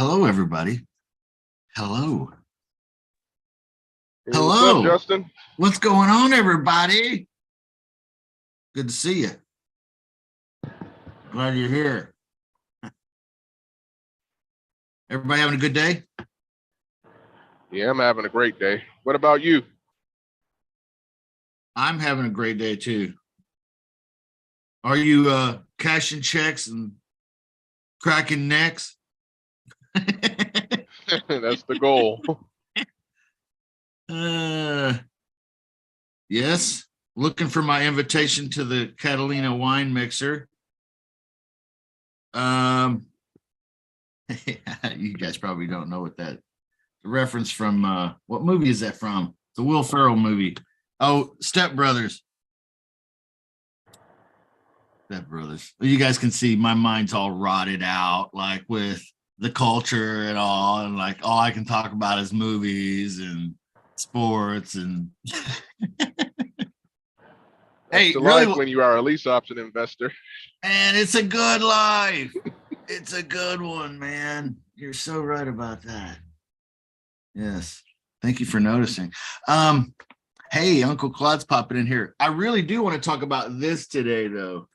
Hello, everybody. Hello. Hey, what's up, Hello. Justin? What's going on, everybody? Good to see you. Glad you're here. Everybody having a good day? Yeah, I'm having a great day. What about you? I'm having a great day too. Are you cashing checks and cracking necks? That's the goal. Yes. Looking for my invitation to the Catalina wine mixer. You guys probably don't know what that the reference from what movie is that from? The Will Ferrell movie. Oh, Step Brothers. Step Brothers. You guys can see my mind's all rotted out, like with the culture and all, and like all I can talk about is movies and sports and That's hey, the really, life when you are a lease option investor. and it's a good life. It's a good one, man. You're so right about that. Yes. Thank you for noticing. Hey, Uncle Claude's popping in here. I really do want to talk about this today, though.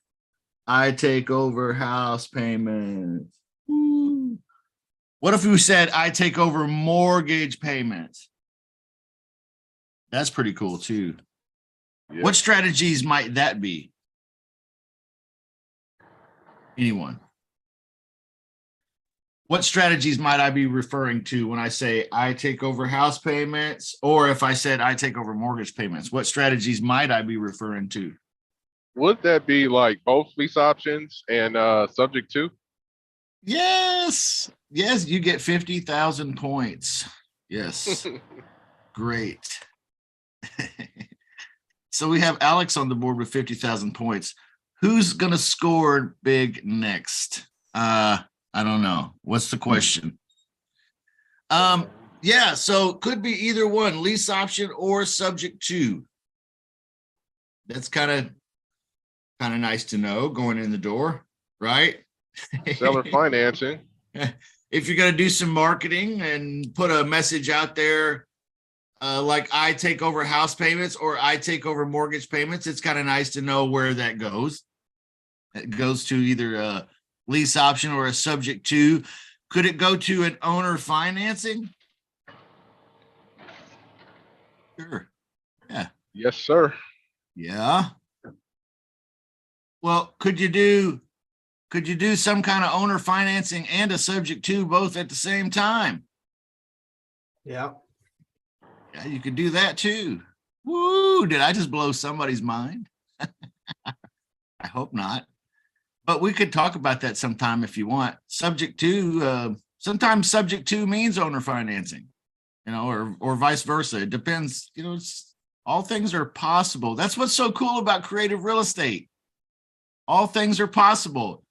I take over house payments. Woo. What if we said I take over mortgage payments? That's pretty cool, too. Yep. What strategies might that be? Anyone? What strategies might I be referring to when I say I take over house payments, or if I said I take over mortgage payments? What strategies might I be referring to? Would that be like both lease options and subject to? Yes. Yes, you get 50,000 points. Yes. Great. So we have Alex on the board with 50,000 points. Who's going to score big next? I don't know. What's the question? Yeah, so could be either one, lease option or subject to. That's kind of nice to know going in the door, right? Seller financing. If you're going to do some marketing and put a message out there like I take over house payments or I take over mortgage payments, it's kind of nice to know where that goes. It goes to either a lease option or a subject to. Could it go to an owner financing? Sure. Yeah. Yes, sir. Yeah. Well, could you do some kind of owner financing and a subject to both at the same time? Yeah. Yeah, you could do that too. Woo, did I just blow somebody's mind? I hope not. But we could talk about that sometime if you want. Subject to, sometimes subject to means owner financing, or vice versa. It depends, all things are possible. That's what's so cool about creative real estate. All things are possible.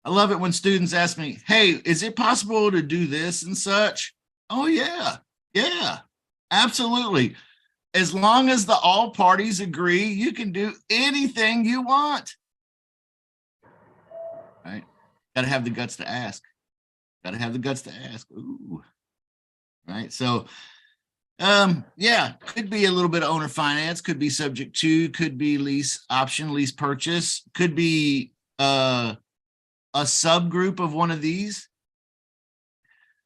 I love it when students ask me, hey, is it possible to do this and such? Oh, yeah. Yeah, absolutely. As long as all parties agree, you can do anything you want. Right? Got to have the guts to ask. Got to have the guts to ask. Ooh. Right. So, yeah, could be a little bit of owner finance, could be subject to, could be lease option, lease purchase, could be a subgroup of one of these,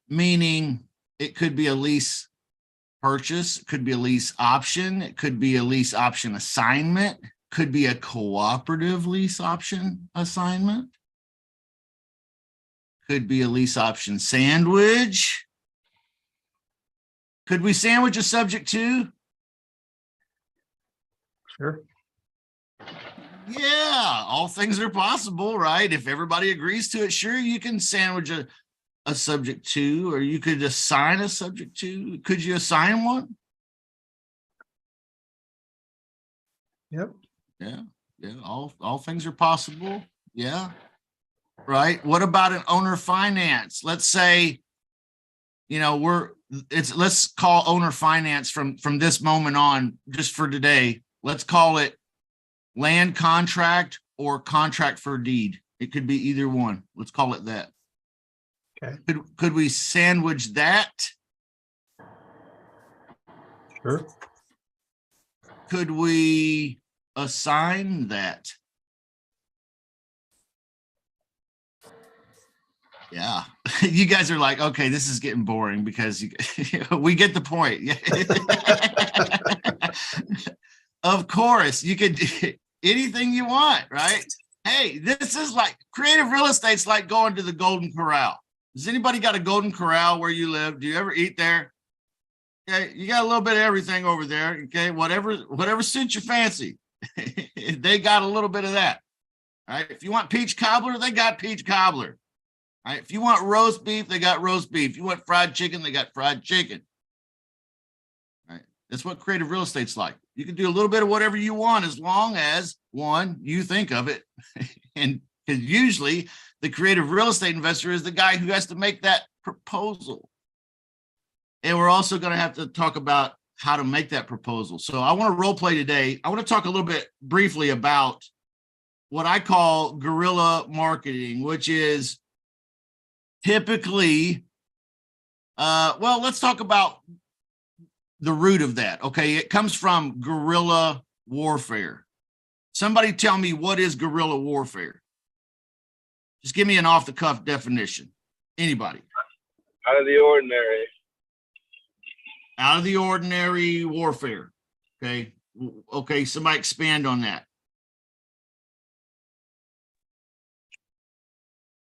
meaning it could be a lease purchase, it could be a lease option, it could be a lease option assignment, could be a cooperative lease option assignment, could be a lease option sandwich. Could we sandwich a subject to? Sure. Yeah, all things are possible, right? If everybody agrees to it, sure, you can sandwich a subject to, or you could assign a subject to. Could you assign one? Yep. Yeah, yeah, all things are possible. Yeah. Right. What about an owner finance? Let's say, let's call owner finance from this moment on, just for today. Let's call it land contract or contract for deed. It could be either one. Let's call it that. Okay, Could we sandwich that? sure. Could we assign that? Yeah, you guys are like, okay, this is getting boring because we get the point. Of course, you could do anything you want, right? Hey, this is like creative real estate's like going to the Golden Corral. Does anybody got a Golden Corral where you live? Do you ever eat there? Okay, you got a little bit of everything over there. Okay, whatever suits your fancy. They got a little bit of that. All right. If you want peach cobbler, they got peach cobbler. All right. If you want roast beef, they got roast beef. If you want fried chicken, they got fried chicken. All right. That's what creative real estate's like. You can do a little bit of whatever you want as long as, one, you think of it. And because usually the creative real estate investor is the guy who has to make that proposal. And we're also going to have to talk about how to make that proposal. So I want to role play today. I want to talk a little bit briefly about what I call guerrilla marketing, which is typically, well, let's talk about the root of that. Okay, it comes from guerrilla warfare. Somebody tell me, what is guerrilla warfare? Just give me an off the cuff definition. Anybody? Out of the ordinary. Out of the ordinary warfare. Okay. Okay. Somebody expand on that.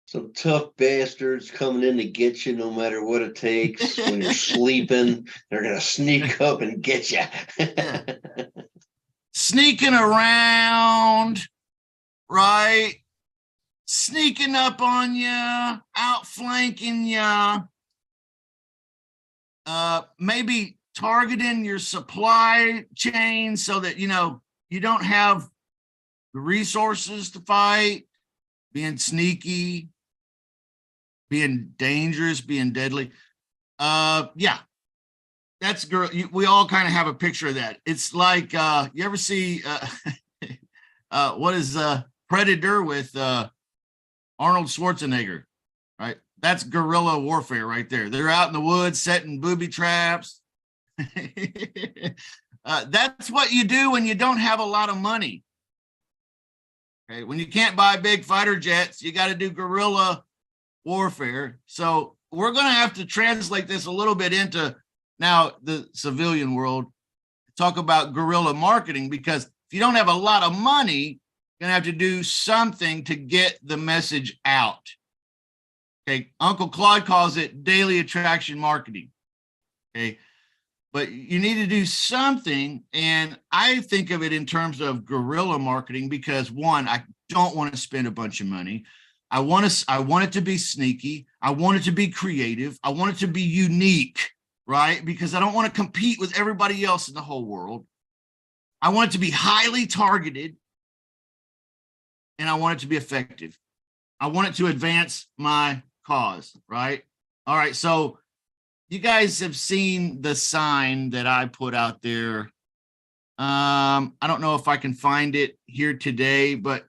Some tough bastards coming in to get you no matter what it takes. When you're sleeping, they're going to sneak up and get you. Sneaking around, right? Sneaking up on you, outflanking you. Maybe targeting your supply chain so that, you don't have the resources to fight, being sneaky, being dangerous, being deadly. Yeah, that's girl. We all kind of have a picture of that. It's like, you ever see, what is Predator with Arnold Schwarzenegger, right? That's guerrilla warfare right there. They're out in the woods setting booby traps. That's what you do when you don't have a lot of money. Okay, when you can't buy big fighter jets, you got to do guerrilla warfare. So we're going to have to translate this a little bit into now the civilian world, talk about guerrilla marketing, because if you don't have a lot of money, you're going to have to do something to get the message out. Okay, Uncle Claude calls it daily attraction marketing. Okay, but you need to do something. And I think of it in terms of guerrilla marketing because, one, I don't want to spend a bunch of money. I want it to be sneaky. I want it to be creative. I want it to be unique, right? Because I don't want to compete with everybody else in the whole world. I want it to be highly targeted. And I want it to be effective. I want it to advance my cause, right? All right, so you guys have seen the sign that I put out there. I don't know if I can find it here today, but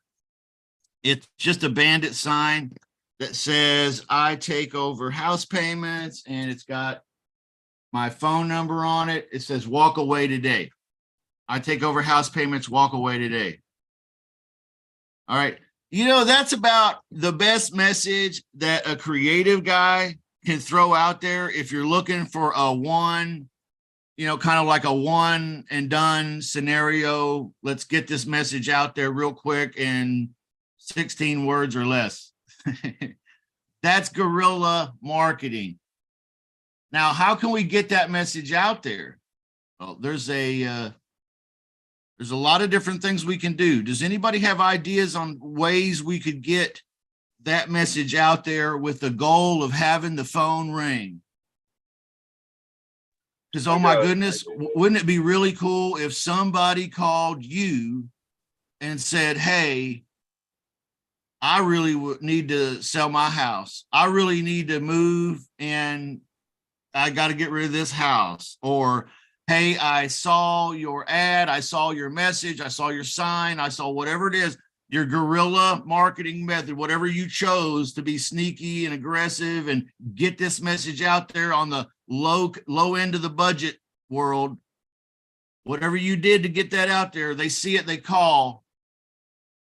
it's just a bandit sign that says, I take over house payments, and it's got my phone number on it. It says, walk away today. I take over house payments, walk away today. All right. That's about the best message that a creative guy can throw out there if you're looking for a one, kind of like a one and done scenario. Let's get this message out there real quick in 16 words or less. That's guerrilla marketing. Now, how can we get that message out there? Well, there's a lot of different things we can do. Does anybody have ideas on ways we could get that message out there with the goal of having the phone ring? Because, oh my goodness, wouldn't it be really cool if somebody called you and said, hey, I really need to sell my house. I really need to move and I got to get rid of this house. Or, hey, I saw your ad, I saw your message, I saw your sign, I saw whatever it is. your guerrilla marketing method, whatever you chose to be sneaky and aggressive and get this message out there on the low end of the budget world, whatever you did to get that out there, they see it, they call.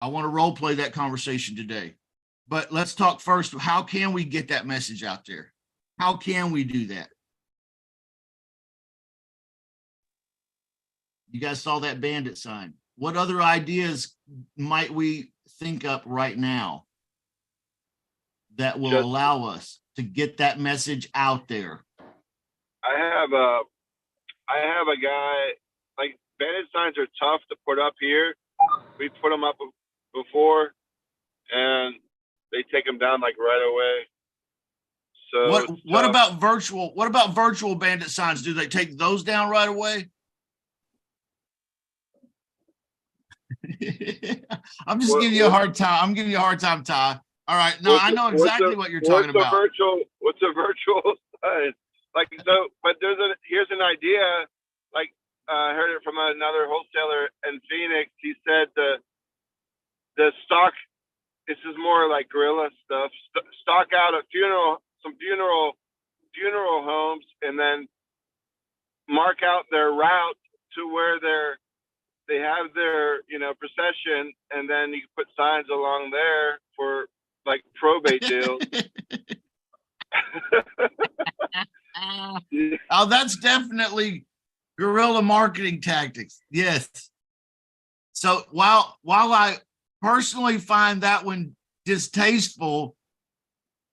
I want to role play that conversation today. But let's talk first. How can we get that message out there? How can we do that? You guys saw that bandit sign. What other ideas might we think up right now that will allow us to get that message out there? I have a guy, like, bandit signs are tough to put up here. We put them up before and they take them down like right away. So what about virtual bandit signs? Do they take those down right away? I'm just giving you a hard time. I'm giving you a hard time, Ty. All right. No, I know exactly what you're talking about. What's a virtual sign? Like, so, but here's an idea. Like, I heard it from another wholesaler in Phoenix. He said the stock, this is more like guerrilla stuff, stock out some funeral homes, and then mark out their route to where they have their, procession, and then you can put signs along there for like probate deals. Oh, that's definitely guerrilla marketing tactics. Yes. So while I personally find that one distasteful,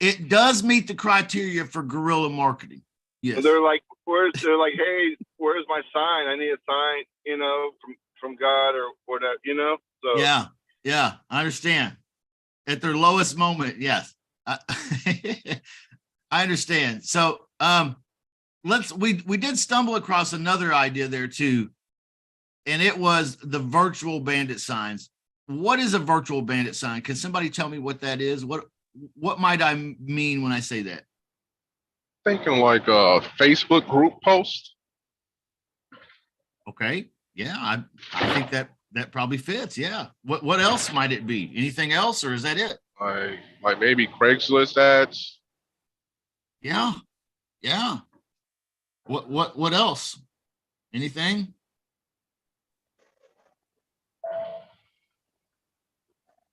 it does meet the criteria for guerrilla marketing. Yes. They're like, hey, where's my sign? I need a sign, from God or whatever, So yeah, I understand. At their lowest moment, yes. I understand. So we did stumble across another idea there too, and it was the virtual bandit signs. What is a virtual bandit sign? Can somebody tell me what that is? What might I mean when I say that? Thinking like a Facebook group post. Okay. Yeah, I think that probably fits. Yeah. What else might it be? Anything else, or is that it? Like maybe Craigslist ads. Yeah. Yeah. What else? Anything?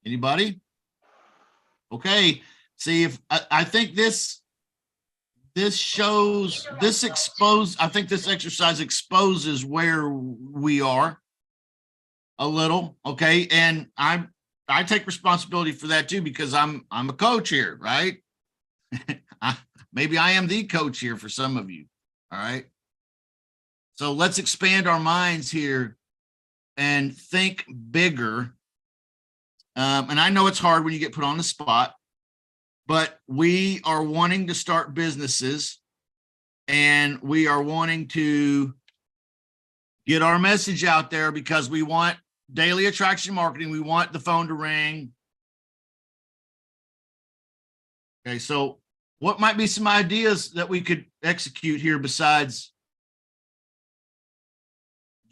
Anybody? Okay. See, if I think this exercise exposes where we are a little. Okay. And I take responsibility for that too, because I'm a coach here, right? Maybe I am the coach here for some of you. All right. So let's expand our minds here and think bigger. And I know it's hard when you get put on the spot, but we are wanting to start businesses, and we are wanting to get our message out there because we want daily attraction marketing. We want the phone to ring. Okay, so what might be some ideas that we could execute here besides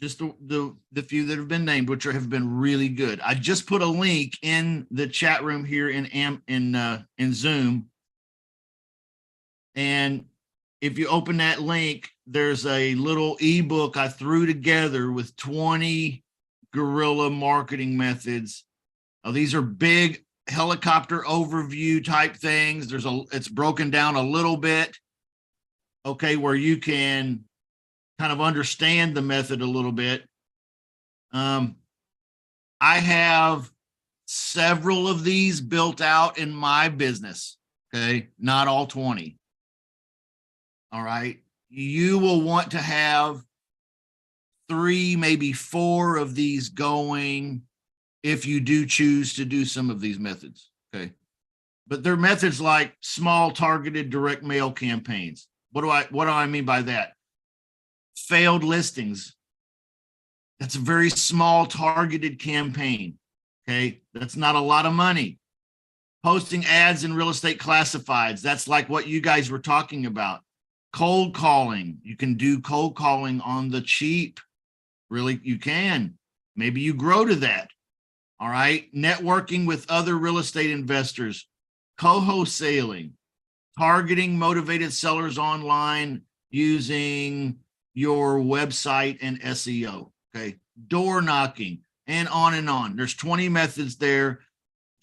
just the few that have been named, which have been really good? I just put a link in the chat room here in Zoom, and if you open that link, there's a little ebook I threw together with 20 guerrilla marketing methods. These are big helicopter overview type things. It's broken down a little bit, okay, where you can kind of understand the method a little bit. I have several of these built out in my business, okay, not all 20. All right. You will want to have 3, maybe 4 of these going if you do choose to do some of these methods. Okay. But they're methods like small targeted direct mail campaigns. What do I mean by that? Failed listings. That's a very small targeted campaign. Okay. That's not a lot of money. Posting ads in real estate classifieds. That's like what you guys were talking about. Cold calling. You can do cold calling on the cheap. Really, you can. Maybe you grow to that. All right. Networking with other real estate investors, co-wholesaling, targeting motivated sellers online using your website and SEO. Okay. Door knocking and on and on. There's 20 methods there.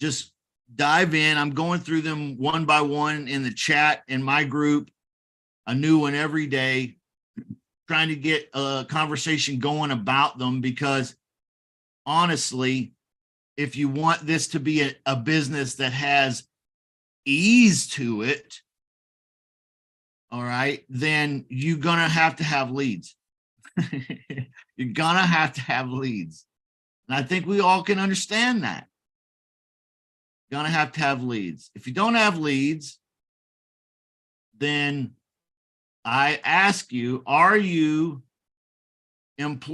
Just dive in. I'm going through them one by one in the chat in my group, a new one every day, trying to get a conversation going about them, because honestly, if you want this to be a business that has ease to it, all right, then you're going to have leads. You're going to have leads. And I think we all can understand that. You're going to have leads. If you don't have leads, then I ask you, are you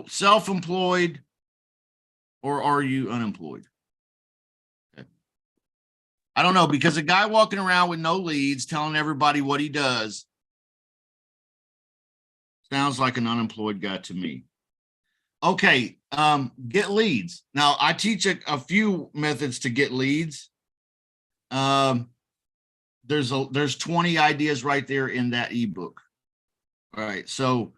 self-employed or are you unemployed? Okay. I don't know, because a guy walking around with no leads telling everybody what he does sounds like an unemployed guy to me. Okay, get leads. Now, I teach a few methods to get leads. There's 20 ideas right there in that ebook. All right, so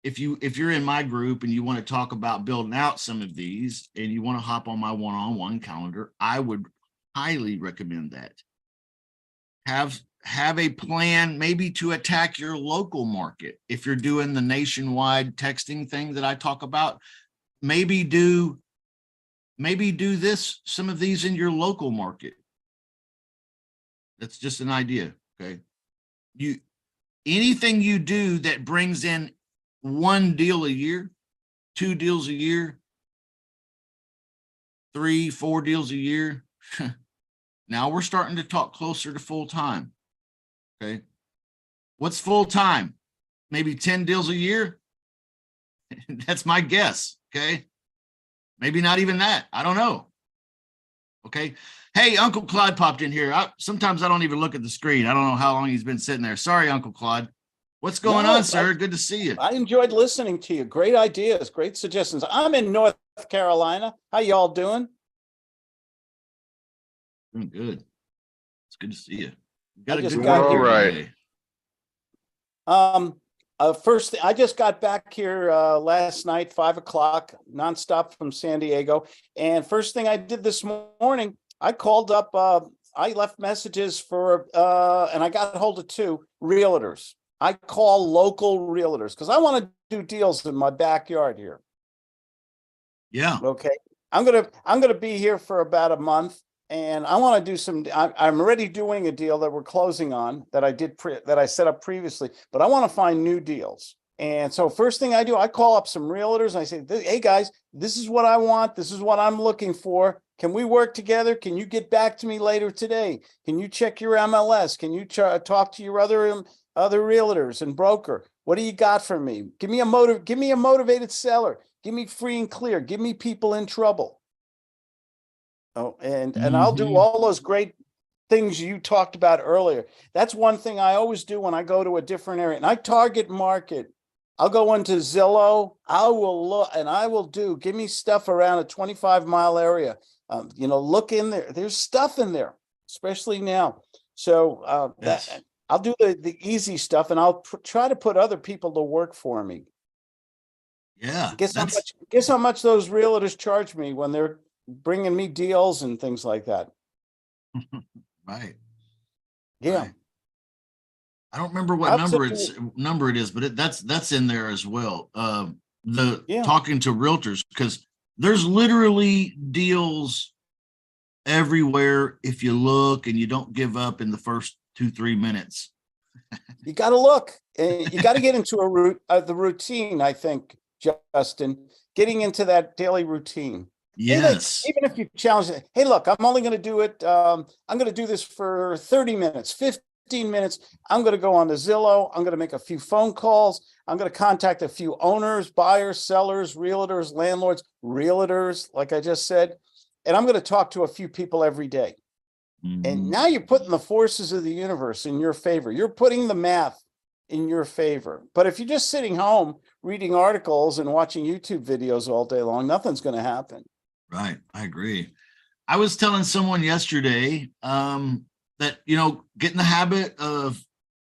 if you're in my group and you want to talk about building out some of these and you want to hop on my one-on-one calendar, I would highly recommend that. Have a plan maybe to attack your local market. If you're doing the nationwide texting thing that I talk about, maybe do some of these in your local market. That's just an idea. Okay. Anything you do that brings in 1 deal a year, 2 deals a year, 3, 4 deals a year. Now we're starting to talk closer to full time. Okay. What's full time? Maybe 10 deals a year. That's my guess. Okay. Maybe not even that. I don't know. Okay. Hey, Uncle Claude popped in here. Sometimes I don't even look at the screen. I don't know how long he's been sitting there. Sorry, Uncle Claude. What's going on, sir? Good to see you. I enjoyed listening to you. Great ideas, great suggestions. I'm in North Carolina. How y'all doing? Doing good. It's good to see you. You I got a just good got weather here. today. First, I just got back here last night, 5 o'clock, nonstop from San Diego. And first thing I did this morning, I called up, I left messages for, and I got a hold of 2 realtors. I call local realtors because I want to do deals in my backyard here. Yeah. Okay. I'm gonna be here for about a month, and I want to do some. I'm already doing a deal that we're closing on that I set up previously, but I want to find new deals. And so first thing I do, I call up some realtors and I say, hey guys, this is what I want. This is what I'm looking for. Can we work together? Can you get back to me later today? Can you check your MLS? Can you talk to your other realtors and broker? What do you got for me? Give me a motivated seller. Give me free and clear. Give me people in trouble. Oh, and I'll do all those great things you talked about earlier. That's one thing I always do when I go to a different area, and I target market. I'll go into Zillow. I will look, and I will give me stuff around a 25-mile area. Look in there. There's stuff in there, especially now. So Yes. I'll do the easy stuff, and I'll try to put other people to work for me. Yeah. Guess how much those realtors charge me when they're bringing me deals and things like that. Right. Yeah. Right. I don't remember what number it is, but that's in there as well. Talking to realtors, because there's literally deals everywhere if you look and you don't give up in the first 2-3 minutes. You got to look. You got to get into the routine, I think, Justin, getting into that daily routine. Yes. Even if you challenge it, hey, look, I'm only going to do it. I'm going to do this for 30 minutes, 15 minutes. I'm going to go on to Zillow. I'm going to make a few phone calls. I'm going to contact a few owners, buyers, sellers, realtors, landlords, realtors, like I just said. And I'm going to talk to a few people every day. And now you're putting the forces of the universe in your favor. You're putting the math in your favor. But if you're just sitting home reading articles and watching YouTube videos all day long, nothing's going to happen. Right. I agree. I was telling someone yesterday that, get in the habit of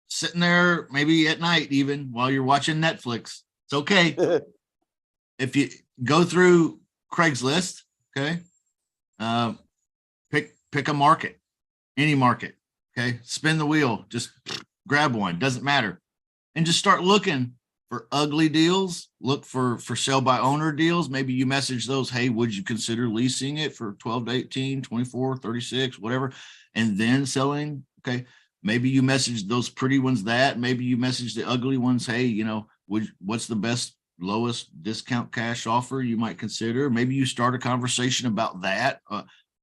sitting there maybe at night, even while you're watching Netflix. It's okay. If you go through Craigslist, okay, pick a market, any market, okay, spin the wheel, just grab one, doesn't matter, and just start looking for ugly deals. Look for sale by owner deals. Maybe you message those, hey, would you consider leasing it for 12 to 18, 24, 36, whatever, and then selling? Okay. Maybe you message those pretty ones that, maybe you message the ugly ones, hey, what's the best lowest discount cash offer you might consider? Maybe you start a conversation about that.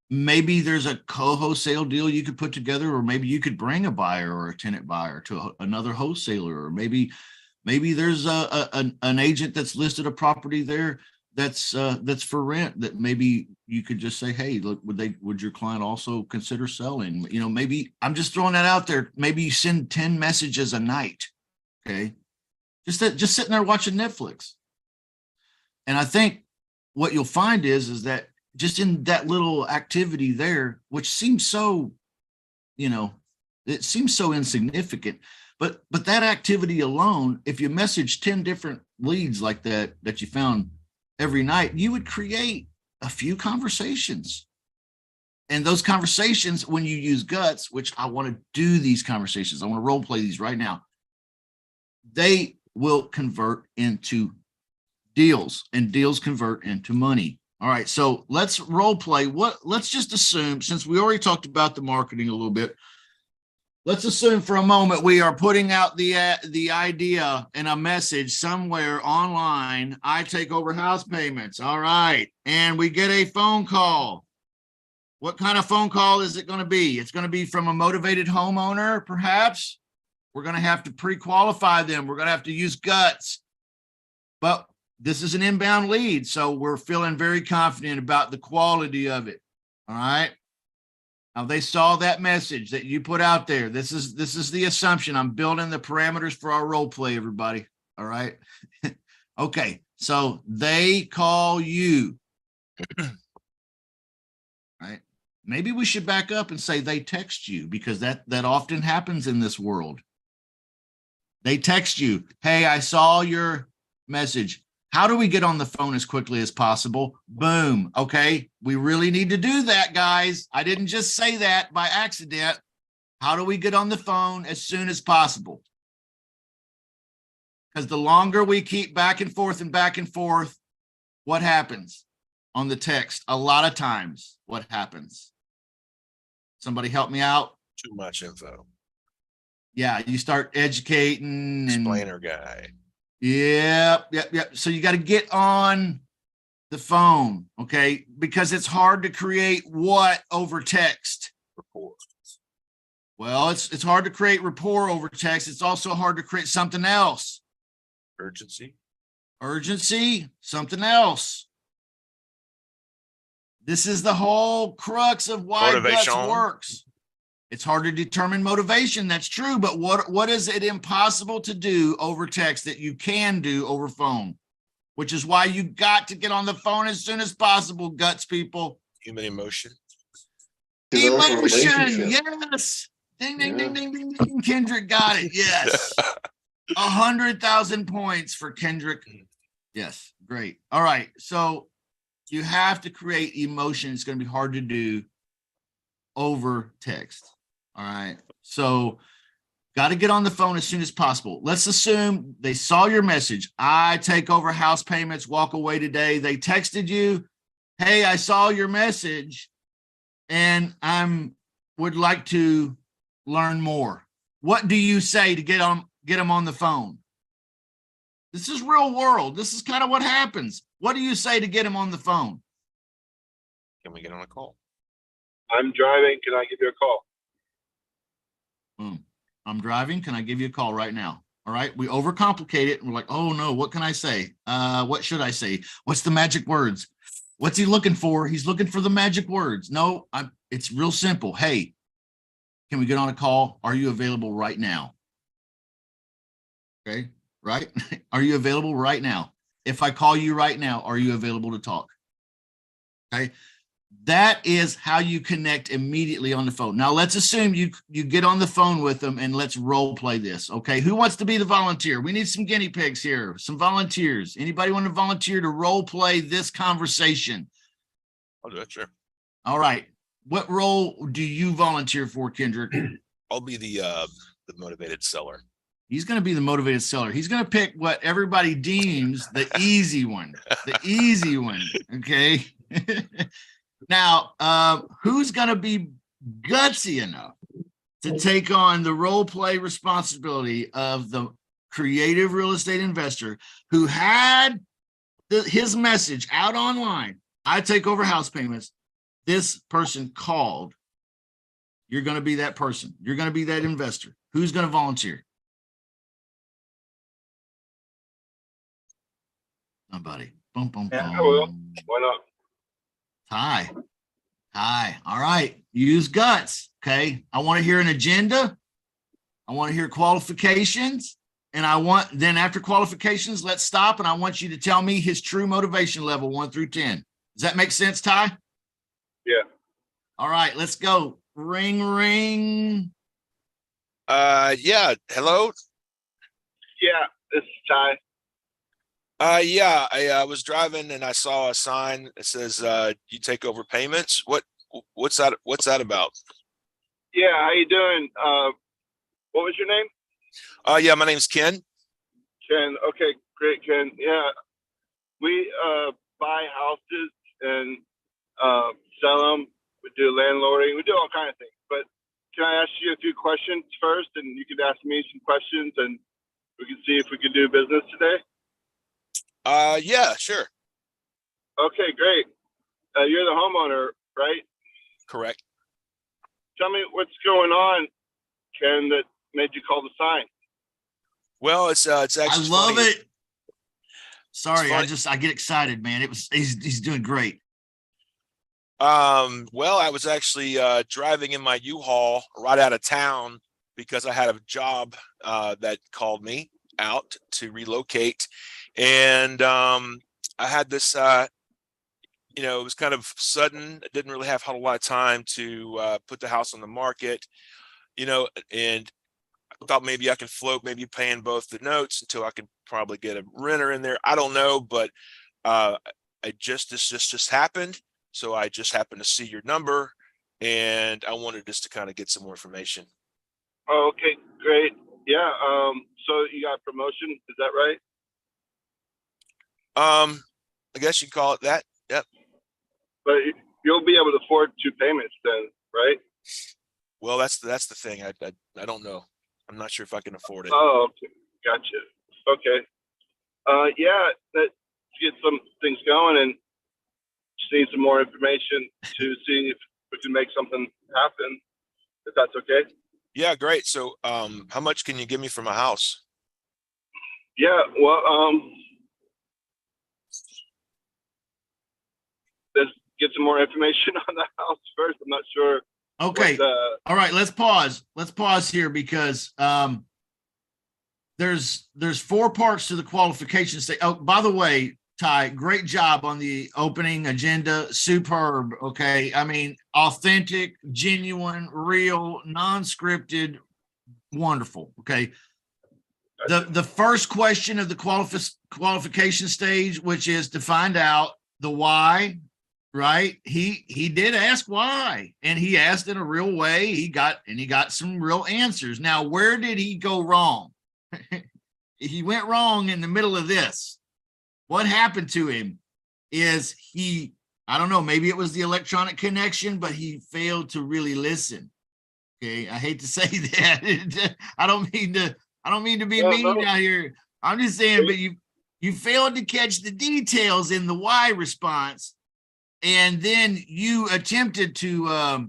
Maybe there's a co-wholesale deal you could put together, or maybe you could bring a buyer or a tenant buyer to another wholesaler, or maybe there's an agent that's listed a property there that's for rent that maybe you could just say, hey, look, would your client also consider selling? Maybe I'm just throwing that out there. Maybe you send 10 messages a night. Okay. Just sitting there watching Netflix. And I think what you'll find is that just in that little activity there, which seems so, it seems so insignificant, but that activity alone, if you message 10 different leads like that you found every night, you would create a few conversations. And those conversations, when you use guts, which I want to do these conversations, I want to role play these right now, they will convert into deals, and deals convert into money. All right, so let's role play. Let's just assume, since we already talked about the marketing a little bit, let's assume for a moment we are putting out the idea in a message somewhere online. I take over house payments. All right, and we get a phone call. What kind of phone call is it going to be? It's going to be from a motivated homeowner, perhaps. We're going to have to pre-qualify them. We're going to have to use guts. But this is an inbound lead, so we're feeling very confident about the quality of it. All right. Now they saw that message that you put out there. This is the assumption. I'm building the parameters for our role play, everybody. All right. Okay. So they call you. Right. Maybe we should back up and say they text you, because that often happens in this world. They text you, hey, I saw your message. How do we get on the phone as quickly as possible? Boom. Okay. We really need to do that, guys. I didn't just say that by accident. How do we get on the phone as soon as possible? Because the longer we keep back and forth, what happens on the text? A lot of times, what happens? Somebody help me out. Too much info. Yeah, you start educating. Explainer guy. Yep. So you got to get on the phone, okay? Because it's hard to create what over text? Rapport. Well, it's hard to create rapport over text. It's also hard to create something else. Urgency, something else. This is the whole crux of why guts works. It's hard to determine motivation. That's true. But what is it impossible to do over text that you can do over phone? Which is why you got to get on the phone as soon as possible, guts people. Human emotion. Emotion. Yes. Ding, ding, ding, ding, ding, ding. Kendrick got it. Yes. 100,000 points for Kendrick. Yes. Great. All right. So you have to create emotion. It's going to be hard to do over text. All right. So got to get on the phone as soon as possible. Let's assume they saw your message. I take over house payments, walk away today. They texted you, hey, I saw your message and would like to learn more. What do you say to get them on the phone? This is real world. This is kind of what happens. What do you say to get them on the phone? Can we get on a call? I'm driving. Can I give you a call? I'm driving. Can I give you a call right now? All right. We overcomplicate it. And we're like, oh no, what can I say? What should I say? What's the magic words? What's he looking for? He's looking for the magic words. No, it's real simple. Hey, can we get on a call? Are you available right now? Okay. Right. Are you available right now? If I call you right now, are you available to talk? Okay. That is how you connect immediately on the phone. Now let's assume you get on the phone with them and let's role play this. Okay. Who wants to be the volunteer? We need some guinea pigs here, some volunteers. Anybody want to volunteer to role play this conversation? I'll do it, sure. All right. What role do you volunteer for, Kendrick? I'll be the motivated seller. He's going to be the motivated seller. He's going to pick what everybody deems the easy one, the easy one. Okay. Now, who's going to be gutsy enough to take on the role play responsibility of the creative real estate investor who had his message out online? I take over house payments. This person called. You're going to be that person. You're going to be that investor. Who's going to volunteer? Somebody. Boom, boom, Yeah, I will. boom. Why not? Hi. Hi. All right. Use guts. Okay. I want to hear an agenda. I want to hear qualifications. And then after qualifications, let's stop. And I want you to tell me his true motivation level 1 through 10. Does that make sense, Ty? Yeah. All right. Let's go. Ring, ring. Yeah. Hello. Yeah, this is Ty. Yeah, I was driving and I saw a sign that says you take over payments. What's that about? Yeah, how you doing? What was your name? Yeah, my name's Ken. Ken. Okay, great, Ken. Yeah, we buy houses and sell them. We do landlording. We do all kinds of things. But can I ask you a few questions first, and you could ask me some questions, and we can see if we could do business today? Yeah, sure. Okay, great. You're the homeowner, right? Correct. Tell me what's going on, Ken, that made you call the sign. Well, it's I actually love funny. it. Sorry, funny. I get excited, man. He's doing great. Well, I was actually driving in my U-Haul right out of town because I had a job that called me out to relocate. And I had this, it was kind of sudden. I didn't really have a lot of time to put the house on the market, and I thought maybe I could float, maybe paying both the notes until I could probably get a renter in there. I don't know, but this just happened. So I just happened to see your number, and I wanted just to kind of get some more information. Oh, okay, great. Yeah. So you got a promotion, is that right? I guess you call it that. Yep. But you'll be able to afford 2 payments then, right? Well, that's the thing. I don't know. I'm not sure if I can afford it. Oh, okay. Gotcha. Okay. Yeah, let's get some things going and just need some more information to see if we can make something happen, if that's okay. Yeah, great. So, how much can you give me for my house? Yeah, well, let's get some more information on the house first. I'm not sure. Okay. All right. Let's pause. Let's pause here because there's 4 parts to the qualification state. Oh, by the way, Ty, great job on the opening agenda. Superb. Okay. I mean, authentic, genuine, real, non-scripted, wonderful. Okay. The first question of the qualification stage, which is to find out the why, right? He did ask why, and he asked in a real way. He got some real answers. Now, where did he go wrong? He went wrong in the middle of this. What happened to him is I don't know, maybe it was the electronic connection, but he failed to really listen. Okay. I hate to say that. I don't mean to be mean out here. I'm just saying, but you failed to catch the details in the why response. And then you attempted to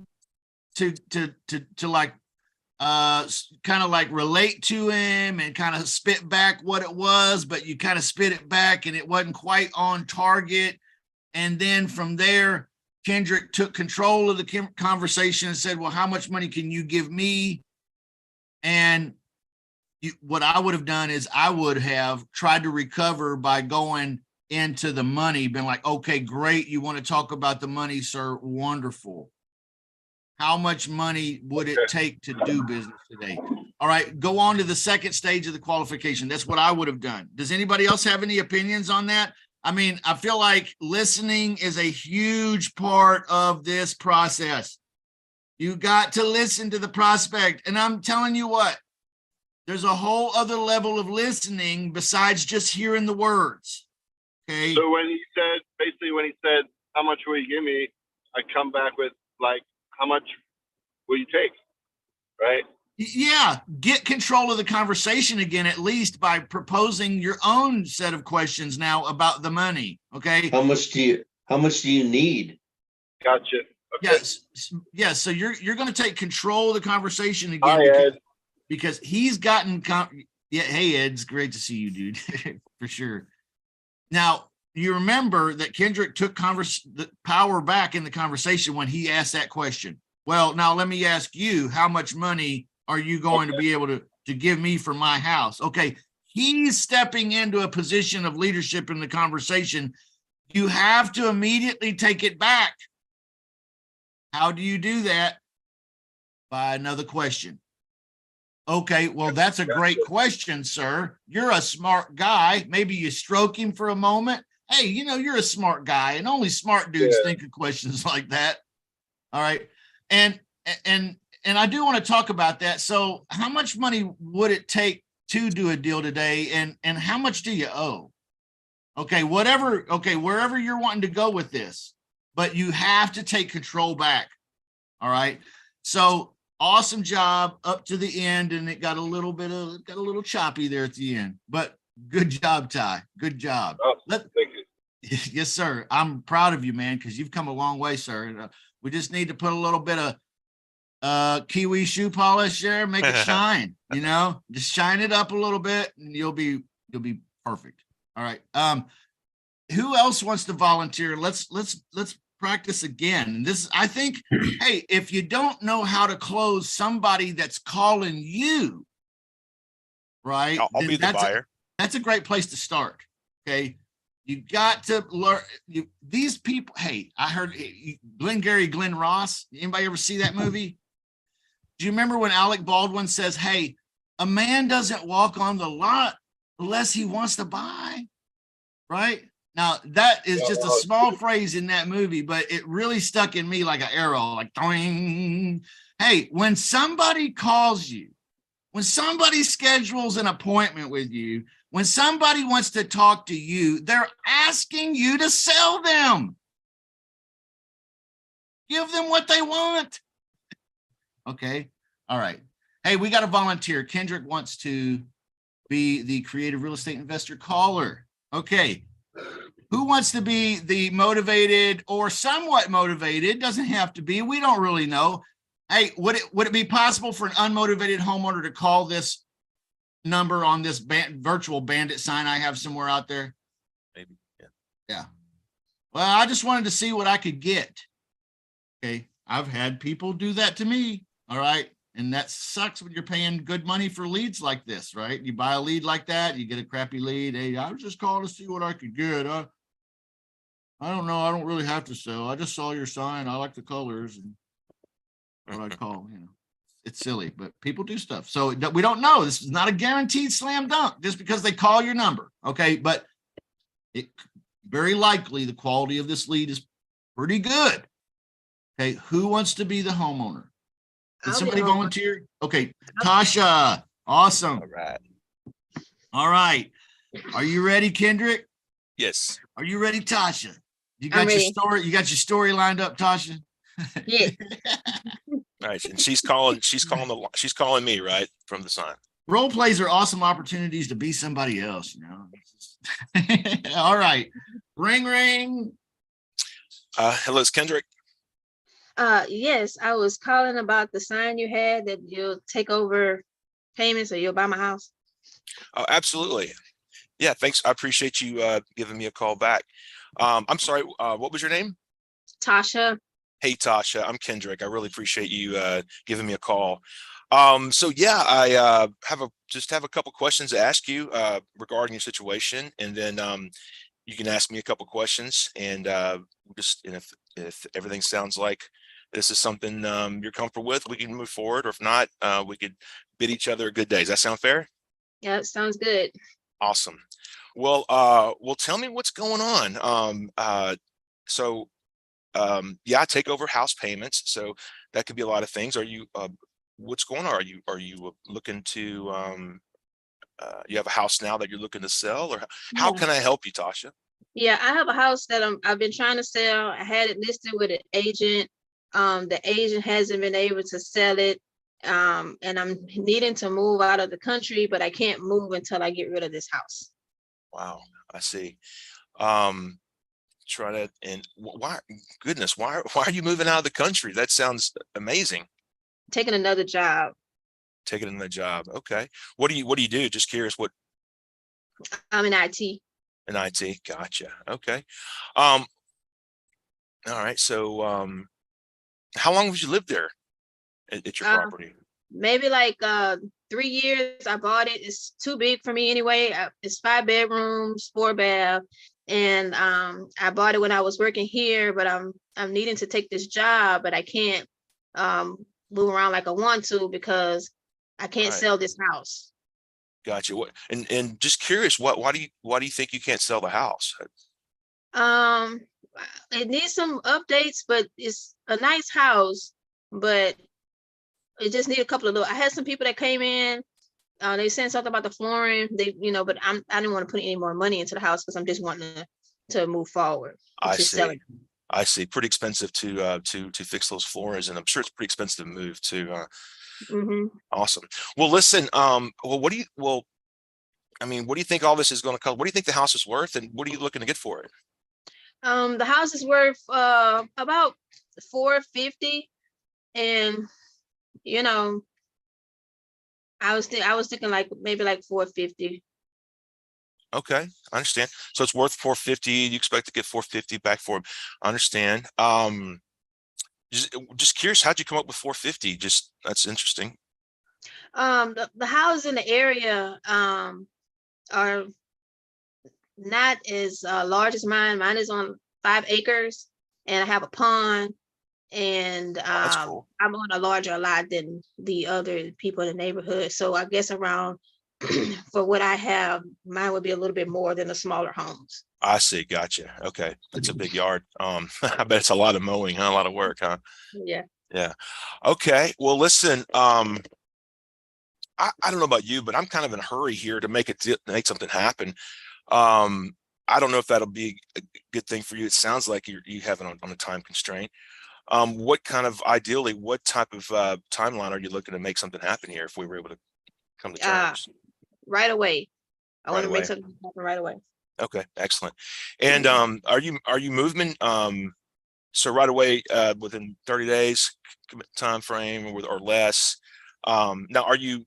like kind of like relate to him and kind of spit back what it was, but you kind of spit it back and it wasn't quite on target. And then from there, Kendrick took control of the conversation and said, well, how much money can you give me? And what I would have done is I would have tried to recover by going into the money, been like, okay, great. You want to talk about the money, sir? Wonderful. How much money would it take to do business today? All right, go on to the second stage of the qualification. That's what I would have done. Does anybody else have any opinions on that? I mean, I feel like listening is a huge part of this process. You got to listen to the prospect. And I'm telling you what, there's a whole other level of listening besides just hearing the words. Okay. So when he said, how much will you give me? I come back with like, how much will you take? Right. Yeah. Get control of the conversation again, at least by proposing your own set of questions now about the money. Okay. How much do you need? Gotcha. Okay. Yes. Yes. So you're going to take control of the conversation again. Hi, Ed. Because he's gotten, yeah. Hey, Ed, it's great to see you, dude, for sure. Now, you remember that Kendrick took the power back in the conversation when he asked that question. Well, now let me ask you, how much money are you going to be able to give me for my house? Okay. He's stepping into a position of leadership in the conversation. You have to immediately take it back. How do you do that? By another question. Okay, well, that's a great question, sir. You're a smart guy. Maybe you stroke him for a moment. Hey, you're a smart guy, and only smart dudes think of questions like that. All right. And I do want to talk about that. So how much money would it take to do a deal today? And how much do you owe? Okay, wherever you're wanting to go with this, but you have to take control back. All right. So awesome job up to the end, and it got a little choppy there at the end, but good job, Ty. Good job. Oh, thank you. Yes, sir. I'm proud of you, man, because you've come a long way, sir. We just need to put a little bit of kiwi shoe polish there, make it shine. Just shine it up a little bit, and you'll be perfect. All right. Who else wants to volunteer? Let's practice again. And this, I think, hey, if you don't know how to close somebody that's calling you, right? I'll be the buyer. That's a great place to start. Okay. You got to learn these people. Hey, I heard Glenn Ross. Anybody ever see that movie? Do you remember when Alec Baldwin says, hey, a man doesn't walk on the lot unless he wants to buy, right? Now, that is just a small phrase in that movie, but it really stuck in me like an arrow, like, doing. Hey, when somebody calls you, when somebody schedules an appointment with you, when somebody wants to talk to you, they're asking you to sell them. Give them what they want. Okay. All right. Hey, we got a volunteer. Kendrick wants to be the creative real estate investor caller. Okay. Who wants to be the motivated or somewhat motivated? Doesn't have to be. We don't really know. Hey, would it be possible for an unmotivated homeowner to call this number on this virtual bandit sign I have somewhere out there? Maybe. Yeah. Yeah. Well, I just wanted to see what I could get. Okay. I've had people do that to me. All right. And that sucks when you're paying good money for leads like this, right? You buy a lead like that, you get a crappy lead. Hey, I was just calling to see what I could get. I don't know. I don't really have to sell. I just saw your sign. I like the colors and what I call, it's silly, but people do stuff. So we don't know. This is not a guaranteed slam dunk just because they call your number. Okay. But it very likely the quality of this lead is pretty good. Okay. Who wants to be the homeowner? Did somebody volunteer? Okay. Tasha. Awesome. All right. All right. Are you ready, Kendrick? Yes. Are you ready, Tasha? You got your story. You got your story lined up, Tasha? Yeah. All right. And she's calling me, right? From the sign. Role plays are awesome opportunities to be somebody else, All right. Ring, ring. Hello, it's Kendrick. Yes, I was calling about the sign you had that you'll take over payments or you'll buy my house. Oh, absolutely. Yeah, thanks. I appreciate you giving me a call back. I'm sorry, what was your name? Tasha. Hey, Tasha, I'm Kendrick. I really appreciate you giving me a call. So yeah, I have a couple questions to ask you regarding your situation, and then you can ask me a couple questions, and if everything sounds like this is something you're comfortable with, we can move forward. Or if not, we could bid each other a good day. Does that sound fair? Yeah, sounds good. Awesome. Well, tell me what's going on. Yeah, I take over house payments, so that could be a lot of things. Are you, what's going on? Are you looking to, you have a house now that you're looking to sell, or how Yeah. can I help you, Tasha? Yeah, I have a house that I've been trying to sell. I had it listed with an agent. The agent hasn't been able to sell it. And I'm needing to move out of the country, but I can't move until I get rid of this house. Wow, I see. Try to, and why, goodness, why are you moving out of the country? That sounds amazing. Taking another job. Taking another job. Okay. What do you do? Just curious what. I'm in IT. In IT. Gotcha. Okay. All right. So, how long have you lived there at your property? Maybe like 3 years. I bought it. It's too big for me anyway. It's 5 bedrooms, 4 bath. And I bought it when I was working here, but I'm needing to take this job, but I can't move around like I want to because I can't sell this house. Gotcha. What, and just curious, why do you think you can't sell the house? It needs some updates, but it's a nice house, but it just need a couple of little. I had some people that came in. They said something about the flooring. They, but I didn't want to put any more money into the house because I'm just wanting to move forward. I see. I see. Pretty expensive to fix those floors, and I'm sure it's pretty expensive to move too. Awesome. Well, listen. What do you think all this is going to cost? What do you think the house is worth, and what are you looking to get for it? The house is worth about $450, and I was thinking like maybe like $450. Okay, I understand. So it's worth $450. You expect to get $450 back for it. I understand. Just curious, how'd you come up with $450? Just that's interesting. The houses in the area are not as large as mine. Mine is on 5 acres, and I have a pond. And That's cool. I'm on a larger lot than the other people in the neighborhood. So I guess around for what I have, mine would be a little bit more than the smaller homes. I see. Gotcha. Okay. That's a big yard. I bet it's a lot of mowing, huh? A lot of work, huh? Yeah. Yeah. Okay. Well, listen, I don't know about you, but I'm kind of in a hurry here to make something happen. I don't know if that'll be a good thing for you. It sounds like you have it on a time constraint. What type of timeline are you looking to make something happen here if we were able to come to terms? Right away. I want to make away. something happen right away. Okay, excellent. And are you moving so right away within 30 days time frame or less? Now are you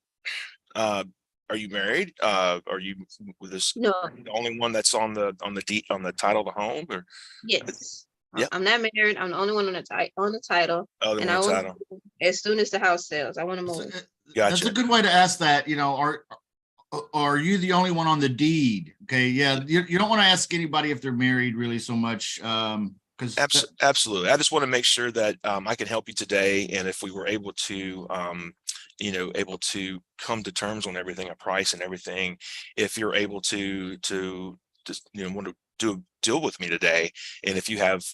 married? Are you with this No. the only one that's on the title of the home, or? Yes. Yep. I'm not married. I'm the only one on the title. Oh, and I want as soon as the house sells, I want to move. Gotcha. That's a good way to ask that. Are you the only one on the deed? Okay. Yeah. You don't want to ask anybody if they're married really so much. Because absolutely. I just want to make sure that I can help you today. And if we were able to, able to come to terms on everything, a price and everything, if you're able to just, want to deal with me today. And if you have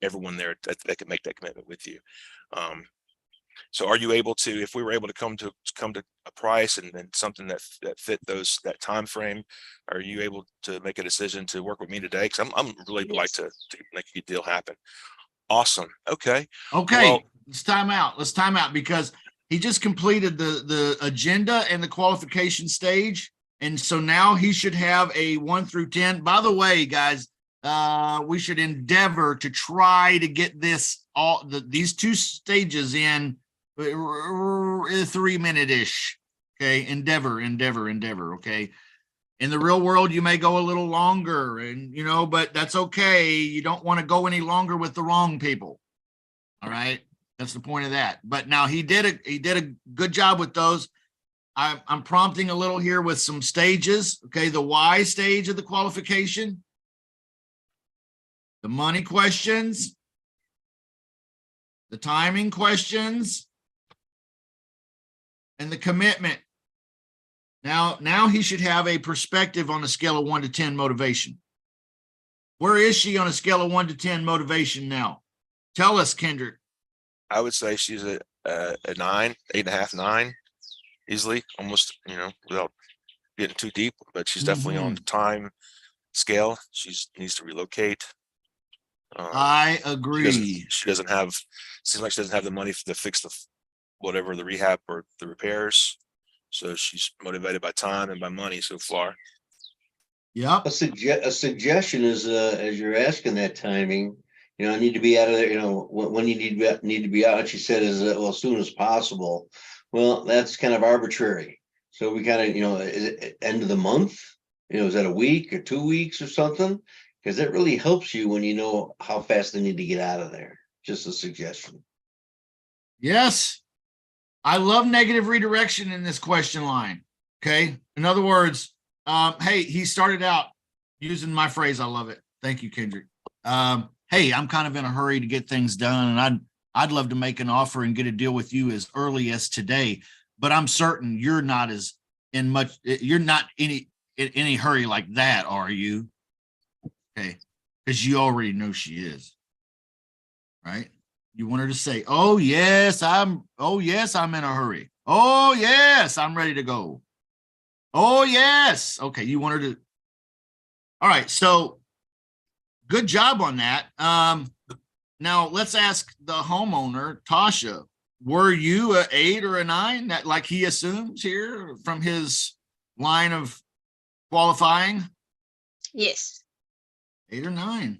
everyone there that can make that commitment with you. So are you able to, if we were able to come to a price and something that fit that time frame, are you able to make a decision to work with me today? Because I'm really like to make a good deal happen. Awesome. Okay. Well, let's time out because he just completed the agenda and the qualification stage. And so now he should have a 1 through 10. By the way, guys, we should endeavor to try to get these 2 stages in 3 minute-ish. Okay. Endeavor. Okay. In the real world, you may go a little longer but that's okay. You don't want to go any longer with the wrong people. All right. That's the point of that. But now he did a good job with those. I'm prompting a little here with some stages. Okay. The Y stage of the qualification. the money questions, the timing questions, and the commitment. Now he should have a perspective on a scale of 1 to 10 motivation. Where is she on a scale of 1 to 10 motivation now? Tell us, Kendrick. I would say she's a 9, 8.5, 9, easily, almost, without getting too deep, but she's definitely on the time scale. She needs to relocate. I agree. She doesn't have, seems like she doesn't have the money to fix whatever the rehab or the repairs. So she's motivated by time and by money so far. Yep. A suggestion is, as you're asking that timing, I need to be out of there, when you need to be out, she said is, well, as soon as possible. Well, that's kind of arbitrary. So we kind of, is it end of the month? Is that a week or 2 weeks or something? Because that really helps you when you know how fast they need to get out of there. Just a suggestion. Yes. I love negative redirection in this question line. Okay. In other words, hey, he started out using my phrase. I love it. Thank you, Kendrick. Hey, I'm kind of in a hurry to get things done, and I'd love to make an offer and get a deal with you as early as today, but I'm certain you're not in any hurry like that, are you? Okay. Because you already know she is. Right? You want her to say, oh yes, I'm in a hurry. Oh yes, I'm ready to go. Oh yes. Okay, you want her to. All right, so good job on that. Now let's ask the homeowner, Tasha, were you a 8 or a 9? That like he assumes here from his line of qualifying? Yes. 8 or 9.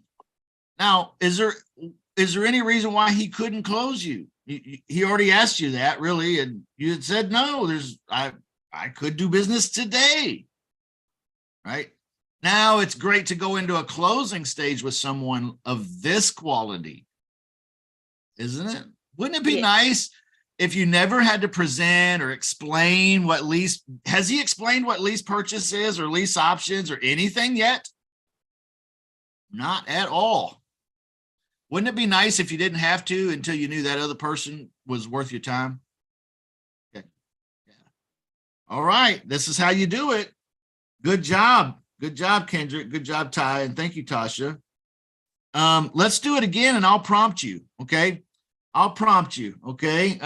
Now, is there any reason why he couldn't close you? He already asked you that, really, and you had said no. I could do business today, right? Now it's great to go into a closing stage with someone of this quality, isn't it? Wouldn't it be nice if you never had to present or explain what lease? Has he explained what lease purchase is or lease options or anything yet? Not at all. Wouldn't it be nice if you didn't have to until you knew that other person was worth your time? Okay. Yeah. All right. This is how you do it. Good job. Good job, Kendrick. Good job, Ty. And thank you, Tasha. Let's do it again and I'll prompt you. Okay. I'll prompt you. Okay.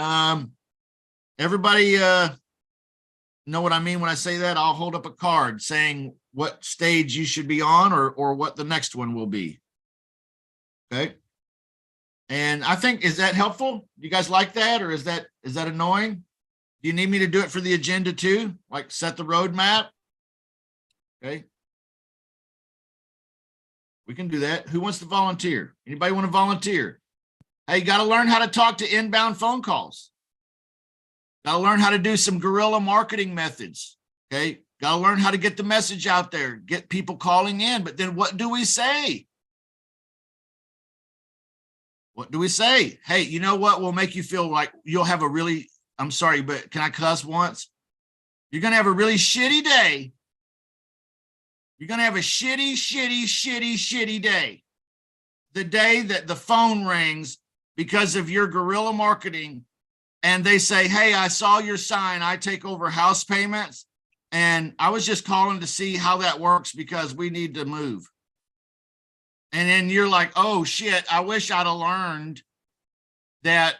Everybody know what I mean when I say that? I'll hold up a card saying what stage you should be on or what the next one will be. Okay. And I think, is that helpful? You guys like that? Or is that annoying? Do you need me to do it for the agenda too? Like set the roadmap? Okay. We can do that. Who wants to volunteer? Anybody want to volunteer? Hey, you got to learn how to talk to inbound phone calls. Got to learn how to do some guerrilla marketing methods. Okay. Got to learn how to get the message out there, get people calling in. But then what do we say? What do we say? Hey, you know what will make you feel like you'll have a really, I'm sorry, but can I cuss once? You're going to have a really shitty day. You're going to have a shitty day. The day that the phone rings because of your guerrilla marketing and they say, hey, I saw your sign. I take over house payments. And I was just calling to see how that works because we need to move. And then you're like, oh shit, I wish I'd have learned that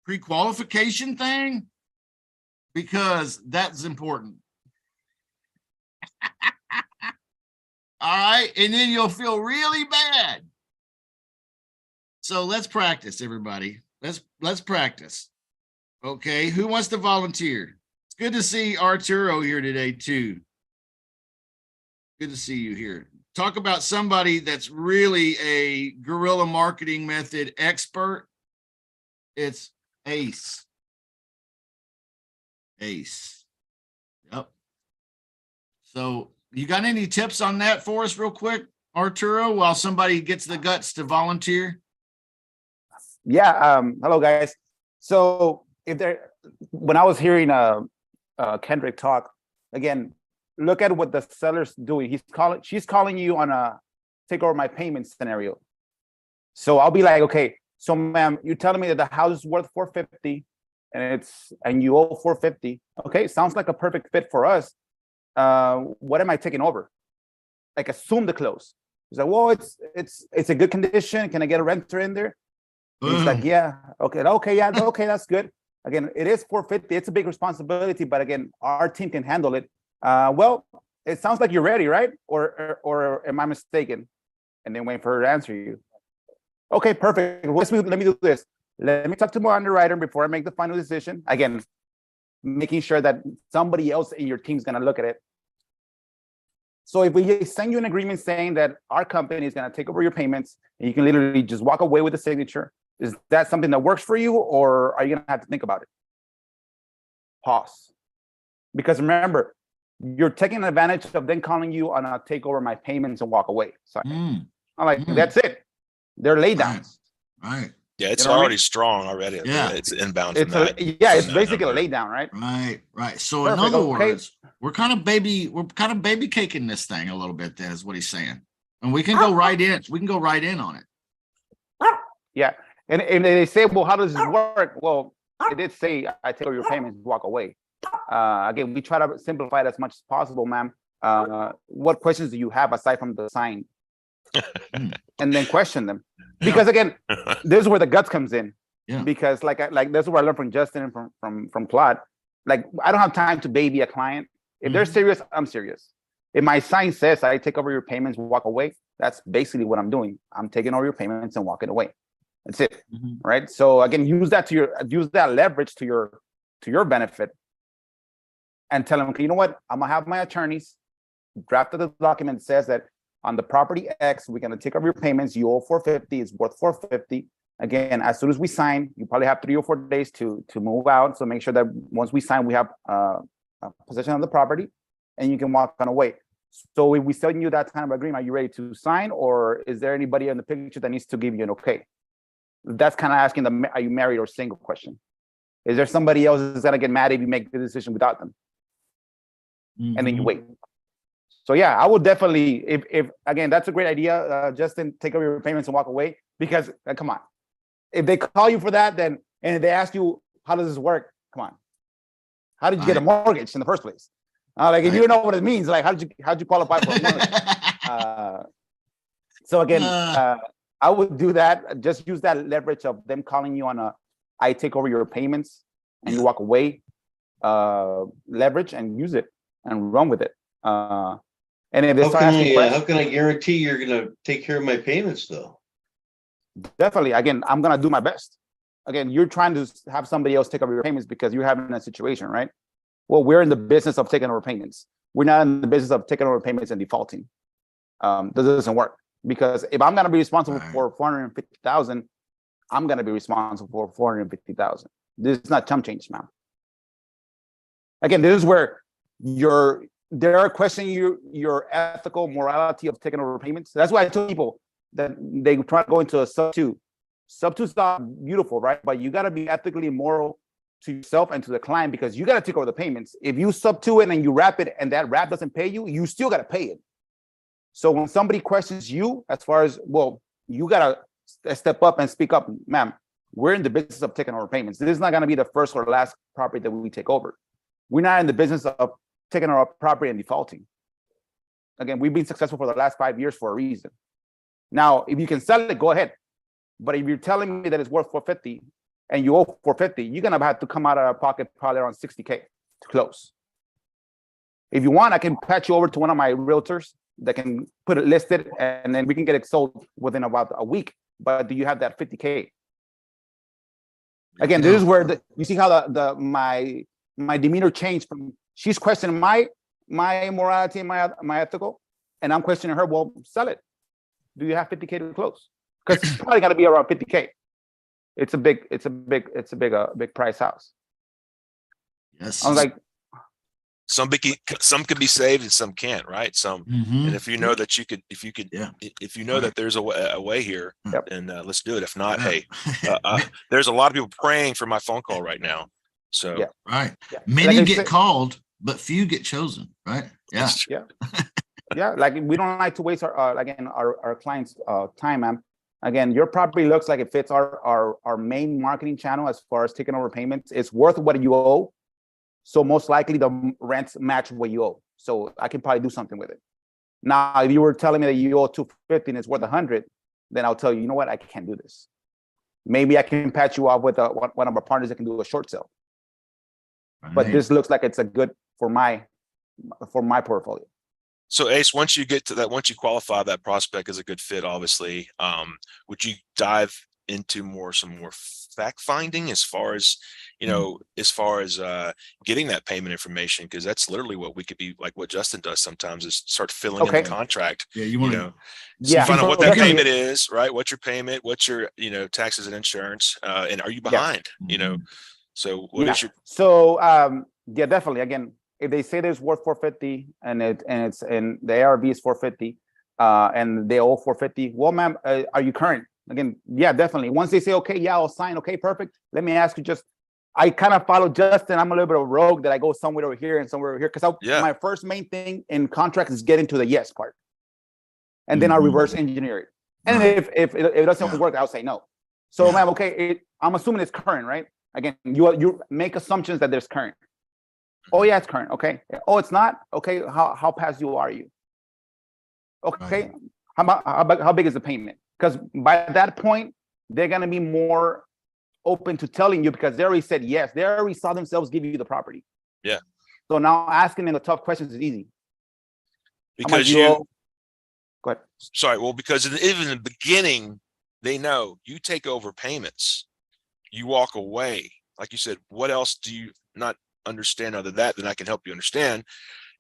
pre-qualification thing because that's important. All right. And then you'll feel really bad. So let's practice, everybody. Let's practice. Okay. Who wants to volunteer? It's good to see Arturo here today too. Good to see you here. Talk about somebody that's really a guerrilla marketing method expert. It's Ace. Ace. Yep. So you got any tips on that for us real quick, Arturo, while somebody gets the guts to volunteer? Yeah. Hello, guys. So when I was hearing Kendrick talk, again, look at what the seller's doing. She's calling you on a take over my payment scenario. So I'll be like, okay, so ma'am, you're telling me that the house is worth 450 and you owe 450. Okay, sounds like a perfect fit for us. What am I taking over? Like, assume the close. He's like, well, it's a good condition. Can I get a renter in there? And he's like, yeah, okay, yeah, okay, that's good. Again, it is 450. It's a big responsibility, but again, our team can handle it. Well, it sounds like you're ready, right? Or am I mistaken? And then wait for her to answer you. Okay, perfect. Let me do this. Let me talk to my underwriter before I make the final decision. Again, making sure that somebody else in your team is going to look at it. So if we send you an agreement saying that our company is going to take over your payments and you can literally just walk away with the signature, is that something that works for you, or are you going to have to think about it? Pause. Because remember, you're taking advantage of them calling you on a take over my payments and walk away. So I'm like, that's it. They're lay downs. Right. Yeah, it's You know what I already mean? strong already. Yeah. It's inbound. It's from that, it's from that basically number. a lay down, right? Right. So Perfect, in other okay. words, we're kind of baby caking this thing a little bit. Then is what he's saying, and we can go right in. We can go right in on it. Yeah. And they say, well, how does this work? Well, it did say, I take over your payments, walk away. Again, we try to simplify it as much as possible, ma'am. What questions do you have aside from the sign? And then question them. Because again, this is where the guts comes in. Yeah. Because like this is what I learned from Justin and from Claude. Like, I don't have time to baby a client. If they're serious, I'm serious. If my sign says I take over your payments, walk away, that's basically what I'm doing. I'm taking over your payments and walking away. That's it. Right. So again, use that leverage to your benefit, and tell them, okay, you know what? I'm gonna have my attorneys draft the document that says that on the property X, we're gonna take over your payments. You owe 450, it's worth 450. Again, as soon as we sign, you probably have 3 or 4 days to move out. So make sure that once we sign, we have possession of the property, and you can walk on away. So if we send you that kind of agreement, are you ready to sign, or is there anybody in the picture that needs to give you an okay? That's kind of asking the are you married or single question. Is there somebody else that's gonna get mad if you make the decision without them? And then you wait. So yeah, I would definitely, if again, that's a great idea, Justin, take over your payments and walk away, because come on, if they call you for that, then, and if they ask you, how does this work? Come on. How did you get a mortgage in the first place? Like, if you don't know what it means, like, how'd you qualify for a mortgage? So again, I would do that. Just use that leverage of them calling you on I take over your payments and you walk away, leverage, and use it and run with it. And if they start asking questions, how can I guarantee you're going to take care of my payments though? Definitely. Again, I'm going to do my best. Again, you're trying to have somebody else take over your payments because you're having a situation, right? Well, we're in the business of taking over payments. We're not in the business of taking over payments and defaulting. This doesn't work, because if I'm going to be responsible for 450,000, I'm going to be responsible for 450,000. This is not chump change, man. Again, this is where they are questioning your ethical morality of taking over payments. That's why I tell people that they try to go into a sub-2. Sub-2 is not beautiful, right? But you got to be ethically moral to yourself and to the client, because you got to take over the payments. If you sub-2 it and you wrap it and that wrap doesn't pay you, you still got to pay it. So when somebody questions you, as far as, well, you got to step up and speak up, ma'am, we're in the business of taking over payments. This is not going to be the first or last property that we take over. We're not in the business of taking our property and defaulting. Again, we've been successful for the last 5 years for a reason. Now, if you can sell it, go ahead. But if you're telling me that it's worth 450 and you owe 450, you're going to have to come out of our pocket probably around 60K to close. If you want, I can patch you over to one of my realtors that can put it listed, and then we can get it sold within about a week. But do you have that 50K? Again, this is where you see how my demeanor changed from, she's questioning my morality and my ethical, and I'm questioning her. Well, sell it. Do you have 50K to close? Because it's probably got to be around 50K. It's a big price house. Yes. I'm like, some can be saved and some can't, right? Some, and if you know that if you know that there's a way here, then let's do it. If not, hey, there's a lot of people praying for my phone call right now. So right, many get called, but few get chosen, right? Yeah. Yeah, like we don't like to waste our again our clients' time, ma'am. Again, your property looks like it fits our main marketing channel as far as taking over payments. It's worth what you owe, so most likely the rents match what you owe. So I can probably do something with it. Now, if you were telling me that you owe 250 and it's worth 100, then I'll tell you, you know what, I can't do this. Maybe I can patch you off with one of our partners that can do a short sale. But Right. this looks like it's a good for my portfolio. So Ace, once you get to that, once you qualify that prospect as a good fit, obviously, would you dive into some more fact finding as far as, getting that payment information? Because that's literally what we could be like, what Justin does sometimes is start filling in Okay. the contract. Yeah, you want to. So Yeah, find out so what that definitely- payment is, right? What's your payment? What's your, taxes and insurance? And are you behind? So what is your So yeah, definitely. Again, if they say there's worth 450 and the ARV is 450 and they owe 450, well, ma'am, are you current? Again, yeah, definitely. Once they say, okay, yeah, I'll sign. Okay, perfect. Let me ask you I kind of follow Justin. I'm a little bit of a rogue that I go somewhere over here and somewhere over here. Because my first main thing in contract is getting to the yes part. And then I'll reverse engineer it. And if it doesn't work, I'll say no. So ma'am, okay, I'm assuming it's current, right? Again, you make assumptions that there's current. Oh yeah, it's current. Okay. Oh, it's not. Okay. How past due are you? Okay. How big is the payment? Because by that point, they're gonna be more open to telling you because they already said yes. They already saw themselves give you the property. Yeah. So now asking them the tough questions is easy. because Go ahead. Sorry, well, because even in the beginning, they know you take over payments, you walk away. Like you said, what else do you not understand other than that? Then I can help you understand.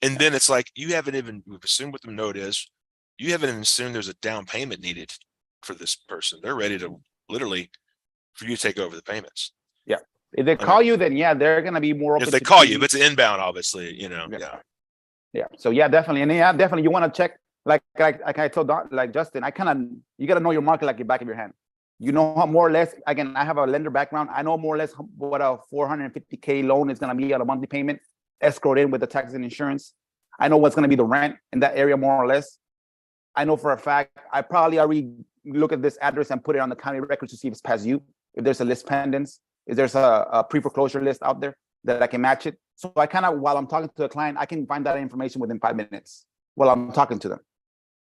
And then it's like we've assumed what the note is. You haven't even assumed there's a down payment needed for this person. They're ready to literally for you to take over the payments. Yeah. If they call you, then yeah, they're gonna be more open. If they call you, if it's inbound, obviously, Yeah. So yeah, definitely. And yeah, definitely you want to check, like I told Justin, you gotta know your market like your back of your hand. You know how more or less, again, I have a lender background. I know more or less what a 450K loan is gonna be on a monthly payment, escrowed in with the taxes and insurance. I know what's gonna be the rent in that area more or less. I know for a fact, I probably already look at this address and put it on the county records to see if it's past due, if there's a list pendants, if there's a pre-foreclosure list out there that I can match it. So I kind of, while I'm talking to a client, I can find that information within 5 minutes while I'm talking to them.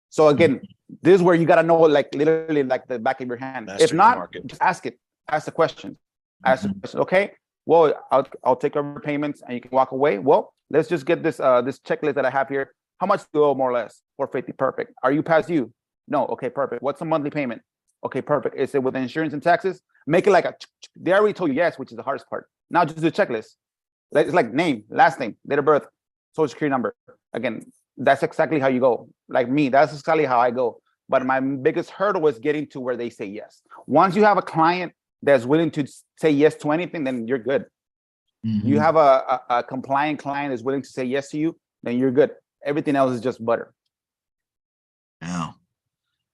So again, this is where you got to know, like literally like the back of your hand. Master If your not, market. just ask the question. Ask the question. Okay, well, I'll take over payments and you can walk away. Well, let's just get this this checklist that I have here. How much do you owe more or less? 450, perfect. Are you past due? No, okay, perfect. What's the monthly payment? Okay, perfect. Is it with insurance and taxes? Make it like they already told you yes, which is the hardest part. Now just do the checklist. It's like name, last name, date of birth, social security number. Again, that's exactly how you go. Like me, that's exactly how I go. But my biggest hurdle is getting to where they say yes. Once you have a client that's willing to say yes to anything, then you're good. You have a compliant client that's willing to say yes to you, then you're good. Everything else is just butter. Yeah.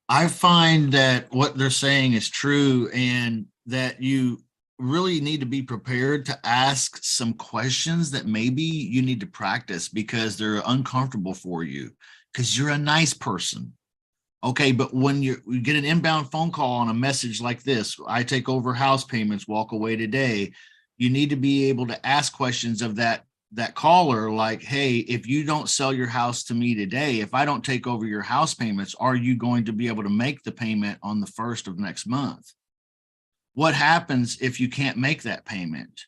I find that what they're saying is true and that you really need to be prepared to ask some questions that maybe you need to practice because they're uncomfortable for you because you're a nice person. Okay, but when you get an inbound phone call on a message like this, I take over house payments, walk away today, you need to be able to ask questions of that caller, like, hey, if you don't sell your house to me today, if I don't take over your house payments, are you going to be able to make the payment on the 1st of next month? What happens if you can't make that payment?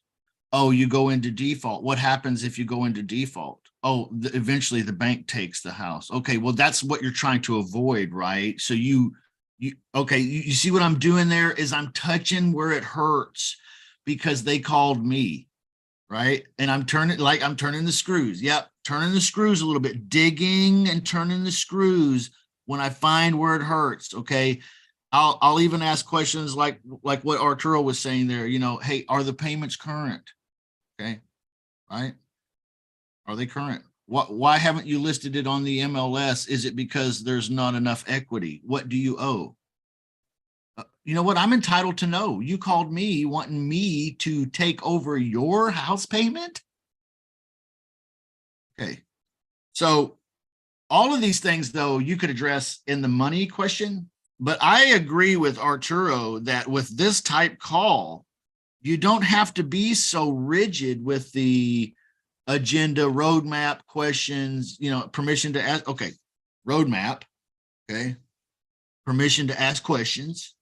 Oh, you go into default. What happens if you go into default? Oh, eventually the bank takes the house. Okay, well, that's what you're trying to avoid, right? So you see what I'm doing there is I'm touching where it hurts because they called me. Right. And I'm turning the screws. Yep. Turning the screws a little bit, digging and turning the screws when I find where it hurts. Okay. I'll even ask questions like what Arturo was saying there, hey, are the payments current? Okay. Right. Are they current? Why haven't you listed it on the MLS? Is it because there's not enough equity? What do you owe? You know what? I'm entitled to know. You called me wanting me to take over your house payment. Okay. So all of these things, though, you could address in the money question. But I agree with Arturo that with this type call, you don't have to be so rigid with the agenda, roadmap, questions, permission to ask. Okay, roadmap. Okay, permission to ask questions,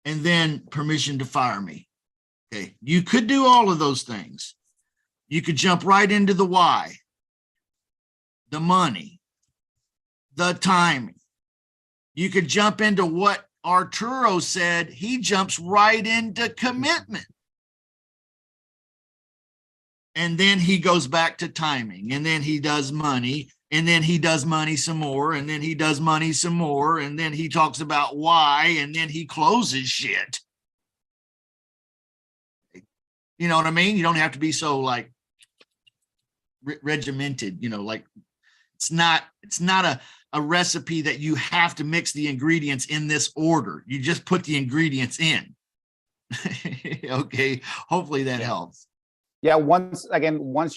and then permission to fire me. Okay, you could do all of those things. You could jump right into the why, the money, the timing. You could jump into what Arturo said. He jumps right into commitment. And then he goes back to timing, and then he does money, and then he does money some more, and then he does money some more, and then he talks about why, and then he closes shit. You know what I mean? You don't have to be so like regimented, like it's not a recipe that you have to mix the ingredients in this order. You just put the ingredients in. Okay, hopefully that helps. Yeah, once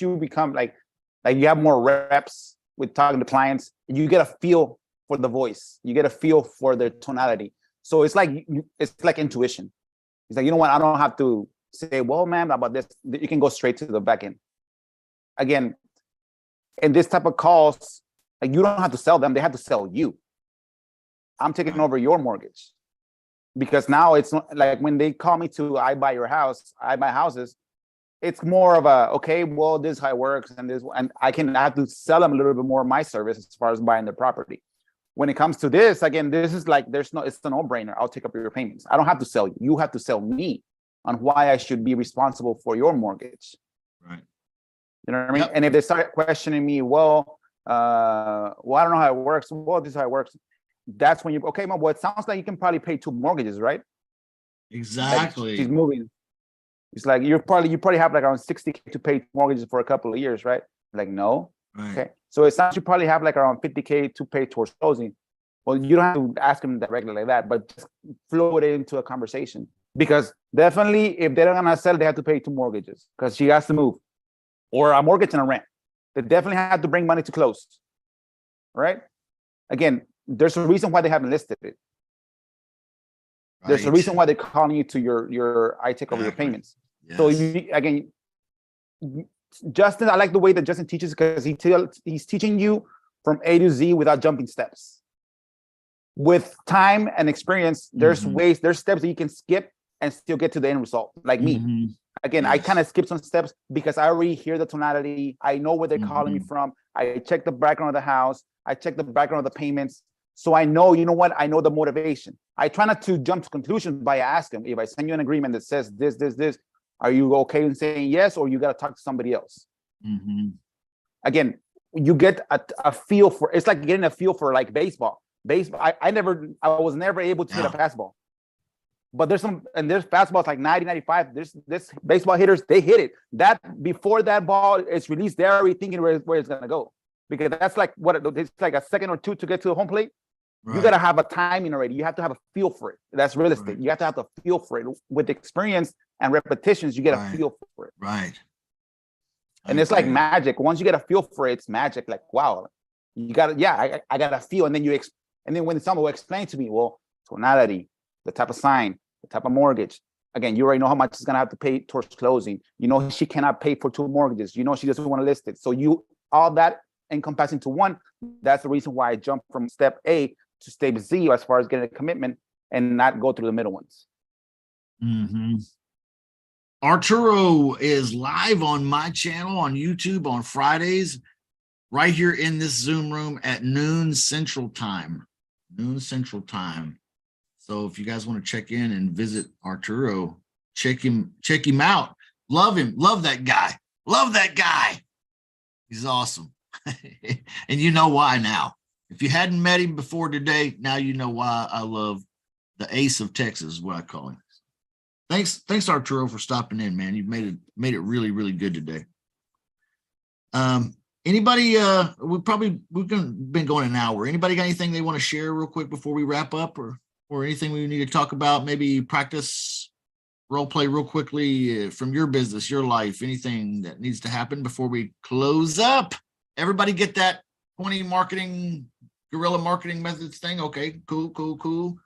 you become like you have more reps with talking to clients, you get a feel for the voice, you get a feel for their tonality. So it's like intuition. It's like, you know what, I don't have to say, well, ma'am, about this. You can go straight to the back end. Again, in this type of calls, like, you don't have to sell them, they have to sell you. I'm taking over your mortgage. Because now it's not like when they call me to I buy your house, I buy houses, it's more of a, okay, well, this is how it works, and I have to sell them a little bit more of my service as far as buying the property. When it comes to this, again, this is like, it's a no-brainer. I'll take up your payments. I don't have to sell you. You have to sell me on why I should be responsible for your mortgage. Right. You know what I mean? Yep. And if they start questioning me, well, I don't know how it works. Well, this is how it works. That's when okay, well, it sounds like you can probably pay 2 mortgages, right? Exactly. Like, she's moving. It's like you probably have like around 60K to pay mortgages for a couple of years, right? Like, no. Right. Okay. So it sounds you probably have like around 50K to pay towards closing. Well, you don't have to ask them directly like that, but just flow it into a conversation. Because definitely, if they're gonna sell, they have to pay 2 mortgages because she has to move, or a mortgage and a rent. They definitely have to bring money to close. Right? Again, there's a reason why they haven't listed it. Right. There's a reason why they're calling you to your I take over your payments. Yes. So again, Justin, I like the way that Justin teaches because he's teaching you from A to Z without jumping steps. With time and experience, there's there's steps that you can skip and still get to the end result. Like me. Again, yes. I kind of skip some steps because I already hear the tonality. I know where they're calling me from. I check the background of the house. I check the background of the payments. So I know, you know what? I know the motivation. I try not to jump to conclusions by asking. If I send you an agreement that says this, are you okay in saying yes, or you got to talk to somebody else? Again, you get a feel for, it's like getting a feel for like baseball. I was never able to hit a fastball. But there's fastballs like 90, 95. This baseball hitters, they hit it. That before that ball is released, they're already thinking where it's gonna go. Because that's like it's like a second or two to get to the home plate. Right. You gotta have a timing already. You have to have a feel for it. That's real estate. Right. You have to have the feel for it. With experience and repetitions, you get a feel for it. Right. And it's like magic. Once you get a feel for it, it's magic. Like, wow, you got to, I got a feel. And then when someone will explain to me, well, tonality, the type of sign, the type of mortgage. Again, you already know how much she's gonna have to pay towards closing. You know she cannot pay for 2 mortgages. You know she doesn't want to list it. So all that encompassing to one. That's the reason why I jumped from step A to step Z as far as getting a commitment and not go through the middle ones. Arturo is live on my channel on YouTube on Fridays, right here in this Zoom room at noon Central Time. So if you guys want to check in and visit Arturo, check him out. Love him. Love that guy. He's awesome. And you know why now. If you hadn't met him before today, now you know why I love the ace of Texas, is what I call him. Thanks Arturo for stopping in, man. You've made it really, really good today. Anybody, we've been going an hour. Anybody got anything they want to share real quick before we wrap up, or anything we need to talk about? Maybe practice role play real quickly from your business, your life, anything that needs to happen before we close up. Everybody get that 20 marketing, guerrilla marketing methods thing. Okay, cool.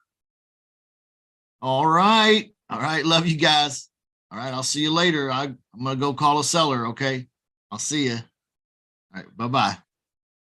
All right. Love you guys. All right. I'll see you later. I'm going to go call a seller. Okay. I'll see you. All right. Bye-bye.